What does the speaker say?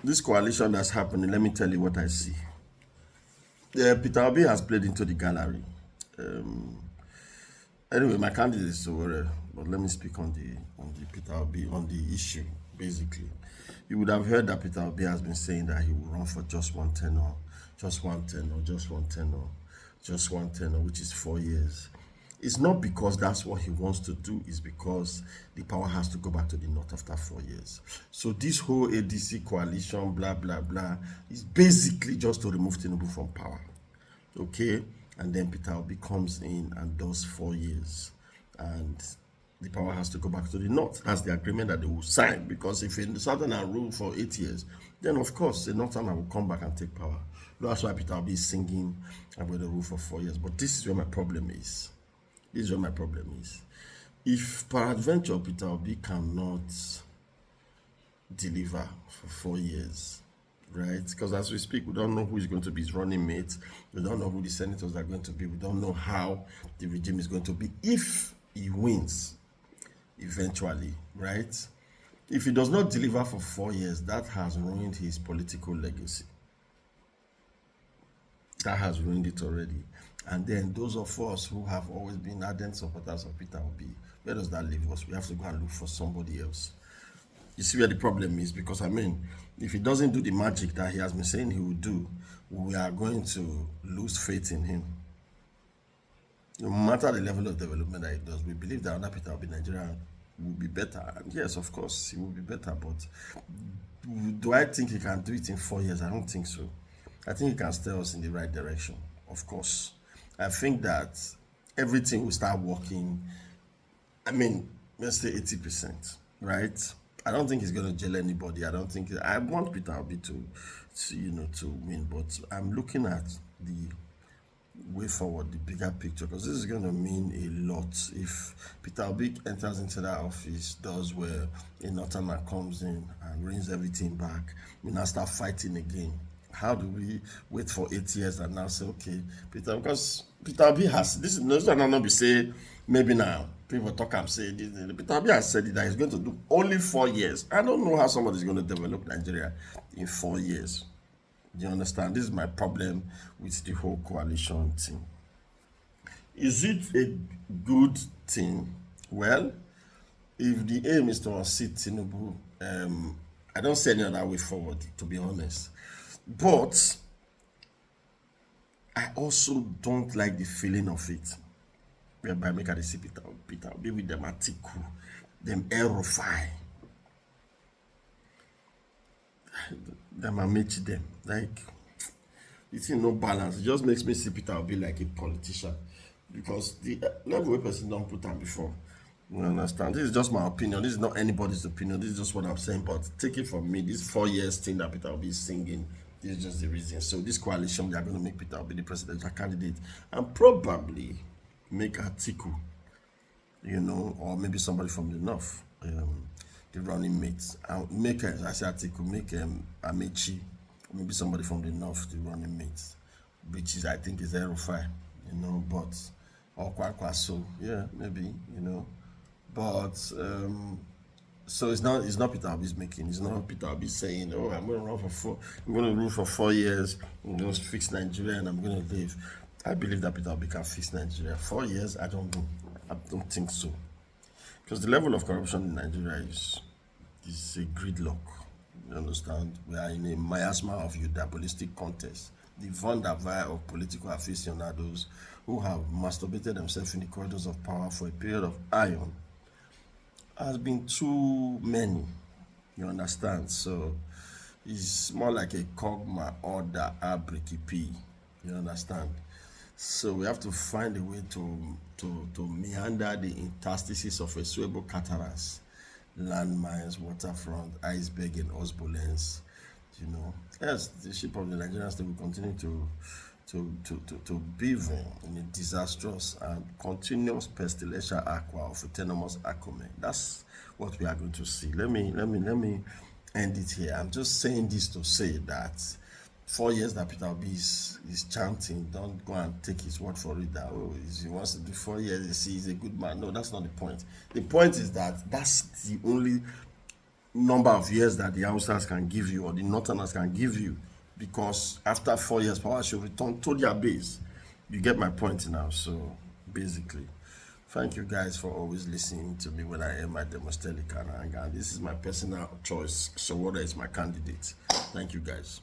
this coalition that's happening, let me tell you what I see. Yeah, Peter Obi has played into the gallery. Anyway, my candidate is Sowore, but let me speak on the Peter Obi on the issue. Basically, you would have heard that Peter Obi has been saying that he will run for just one tenure, just one tenure, just one tenure, just one tenure, which is 4 years. It's not because that's what he wants to do, it's because the power has to go back to the north after 4 years. So this whole ADC coalition, blah, blah, blah, is basically just to remove Tinubu from power. Okay? And then Peter Obi comes in and does 4 years. And the power has to go back to the north. That's the agreement that they will sign. Because if in the Southerner rule for 8 years, then of course the Northerner will come back and take power. That's why Peter Obi is singing, I'm going to rule for 4 years. But this is where my problem is. This is where my problem is. If peradventure Peter Obi cannot deliver for 4 years, right? Because as we speak, we don't know who is going to be his running mate. We don't know who the senators are going to be. We don't know how the regime is going to be if he wins eventually, right? If he does not deliver for 4 years, that has ruined his political legacy. That has ruined it already. And then those of us who have always been ardent supporters of Peter Obi, where does that leave us? We have to go and look for somebody else. You see where the problem is? Because I mean, if he doesn't do the magic that he has been saying he will do, we are going to lose faith in him. No matter the level of development that he does, we believe that under Peter Obi, Nigeria will be better. And yes, of course, he will be better. But do I think he can do it in 4 years? I don't think so. I think he can steer us in the right direction, of course. I think that everything will start working. I mean, let's say 80%, right? I don't think he's going to jail anybody. I want Peter Obi to win, but I'm looking at the way forward, the bigger picture, because this is going to mean a lot. If Peter Obi enters into that office, does where a Northerner comes in and brings everything back, we now start fighting again. How do we wait for 8 years and now say, okay, Peter, because Peter Obi has, this is not be say, maybe now, people talk and say, Peter Obi has said that he's going to do only 4 years. I don't know how somebody is going to develop Nigeria in 4 years. Do you understand? This is my problem with the whole coalition thing. Is it a good thing? Well, if the aim is to unseat Tinubu, I don't see any other way forward, to be honest. But I also don't like the feeling of it. Whereby make a see Peter Obi with them Atiku, them Rufai, them Amaechi them. Like, it's no balance. It just makes me see Peter Obi like a politician. Because the level where person don't put on before. You understand? This is just my opinion. This is not anybody's opinion. This is just what I'm saying. But take it from me. This 4 years thing that Peter Obi is singing, this is just the reason. So this coalition, they are going to make Peter Obi the presidential candidate. And probably make Atiku, or maybe somebody from the north, the running mates. Make, I say Atiku, make Amaechi, maybe somebody from the north, the running mates, which is, I think, is Rufai, but, or so, yeah, maybe, but, so it's not Peter Obi's making. It's not Peter Obi saying, "Oh, I'm going to rule for 4 years. I'm going to fix Nigeria and I'm going to leave." I believe that Peter Obi can fix Nigeria. 4 years, I don't know. I don't think so, because the level of corruption in Nigeria is a gridlock. You understand? We are in a miasma of your diabolistic contest. The Van der Vaart of political aficionados who have masturbated themselves in the corridors of power for a period of iron has been too many. You understand? So it's more like a Kogma order abrikipi. You understand? So we have to find a way to meander the interstices of a Suebo cataracts, landmines, waterfront, iceberg, and osbolens. Yes, the ship of the Nigerian state will continue to beaver in a disastrous and continuous pestilential aqua of autonomous acome. That's what we are going to see. Let me end it here. I'm just saying this to say that 4 years that Peter Obi is chanting, don't go and take his word for it that he wants to do 4 years, he's a good man. No, that's not the point. The point is that that's the only number of years that the Hausas can give you or the Northerners can give you, because after 4 years, power should return to their base. You get my point now. So basically, thank you guys for always listening to me when I am my Demostelic, and this is my personal choice. So what is my candidate? Thank you guys.